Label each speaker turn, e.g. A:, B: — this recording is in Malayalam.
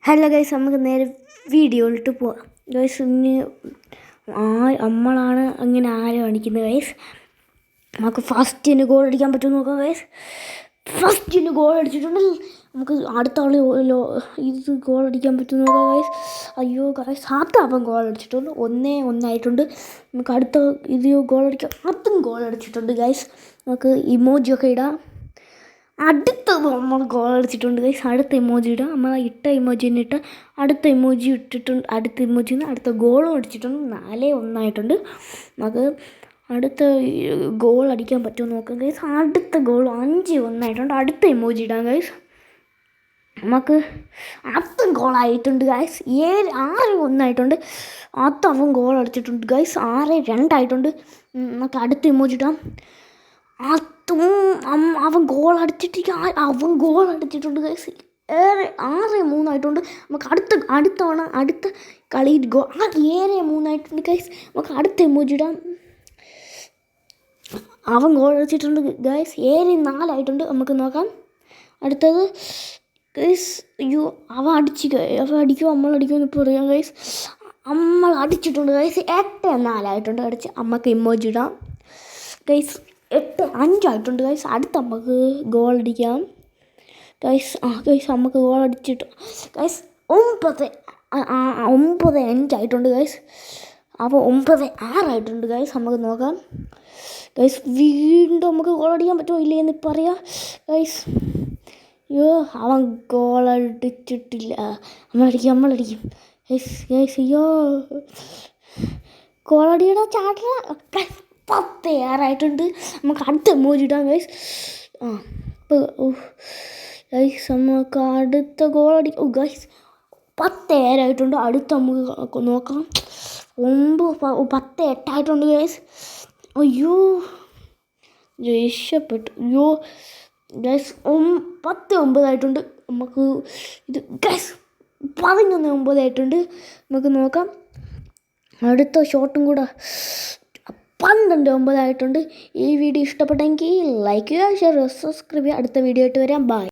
A: ഹലോ ഗൈസ്, നമുക്ക് നേരെ വീഡിയോയിലിട്ട് പോവാം ഗൈസ്. ഇന്ന് നമ്മളാണ് അങ്ങനെ ആരെ കാണിക്കുന്നത് ഗൈസ്. നമുക്ക് ഫസ്റ്റിന് ഗോൾ അടിക്കാൻ പറ്റുമെന്ന് നോക്കാം ഗൈസ്. ഫസ്റ്റിന് ഗോൾ അടിച്ചിട്ടുണ്ട്. നമുക്ക് അടുത്ത ആൾ ഇത് ഗോൾ അടിക്കാൻ പറ്റുമെന്ന് നോക്കാം ഗൈസ്. അയ്യോ ഗൈസ്, അവൻ ഗോൾ അടിച്ചിട്ടുണ്ട്. 1-1 നമുക്ക് അടുത്ത ഇത് ഗോൾ അടിക്കാം. അതും ഗോൾ അടിച്ചിട്ടുണ്ട് ഗൈസ്. നമുക്ക് ഇമോജിയൊക്കെ ഇടാം. അടുത്തത് നമ്മൾ ഗോൾ അടിച്ചിട്ടുണ്ട് ഗൈസ്. അടുത്ത ഇമോജി ഇടാം. നമ്മൾ ഇട്ട ഇമോജിനെ ഇട്ട് അടുത്ത ഇമോജി ഇട്ടിട്ടുണ്ട്. അടുത്ത ഇമോജിന്ന് അടുത്ത ഗോളും അടിച്ചിട്ടുണ്ട്. 4-1 നമുക്ക് അടുത്ത ഗോൾ അടിക്കാൻ പറ്റുമോ നോക്കാം ഗൈസ്. അടുത്ത ഗോൾ 5-1 അടുത്ത ഇമോജി ഇടാം ഗൈസ്. നമുക്ക് അതും ഗോളായിട്ടുണ്ട് ഗൈസ്. 6-1 അതവൻ ഗോൾ അടിച്ചിട്ടുണ്ട് ഗൈസ്. 6-2 നമുക്ക് അടുത്ത ഇമോജി ഇടാം. അവൻ ഗോൾ അടിച്ചിട്ടുണ്ട് ഗൈസ്. 6-3 നമുക്ക് അടുത്ത കളിയിൽ ഗോൾ 7-3 ഗൈസ്. നമുക്ക് അടുത്ത ഇമോജി ഇടാം. അവൻ ഗോൾ അടിച്ചിട്ടുണ്ട് ഗൈസ്. 7-4 നമുക്ക് നോക്കാം. അടുത്തത് ഗൈസ്. അയ്യോ, അവൻ അടിക്കുമോ നമ്മളടിക്കുമോ ഇപ്പോൾ പറയാം ഗൈസ്. നമ്മൾ അടിച്ചിട്ടുണ്ട് ഗൈസ്. 8-4 അടിച്ച് നമുക്ക് ഇമോജി ഇടാം ഗൈസ്. 8-5 ഗൈസ്. അടുത്ത നമുക്ക് ഗോൾ അടിക്കാം ഗൈസ്. ഗൈസ് നമുക്ക് ഗോൾ അടിച്ചിട്ട് ഗൈസ് 9-5 ഗൈസ്. അപ്പോൾ 9-6 ഗൈസ്. നമുക്ക് നോക്കാം ഗൈസ്. വീണ്ടും നമുക്ക് ഗോൾ അടിക്കാൻ പറ്റുമോ ഇല്ലേ എന്ന് പറയാം ഗൈസ്. അയ്യോ, അവൻ ഗോൾ അടിച്ചിട്ടില്ല. നമ്മളടിക്കും ഗൈസ്. അയ്യോ, ഗോൾ അടിയുടെ ചാട്ട 10-6 നമുക്ക് അടുത്ത ഇമോജി ഇടാം ഗൈസ്. ഗൈസ് നമുക്ക് അടുത്ത ഗോൾ അടിക്കും ഗൈസ്. 10-7 അടുത്ത നമുക്ക് നോക്കാം. 10-8 ഗൈസ്. അയ്യോ, രക്ഷപ്പെട്ടു. അയ്യോ ഗൈസ്, 10-9 നമുക്ക് ഇത് ഗൈസ്. 11-9 നമുക്ക് നോക്കാം. അടുത്ത ഷോട്ടും കൂടെ 12-9 ഈ വീഡിയോ ഇഷ്ടപ്പെട്ടെങ്കിൽ ലൈക്ക് ചെയ്യുക, ഷെയർ ചെയ്യുക, സബ്സ്ക്രൈബ് ചെയ്യുക. അടുത്ത വീഡിയോ ആയിട്ട് വരാം. ബൈ.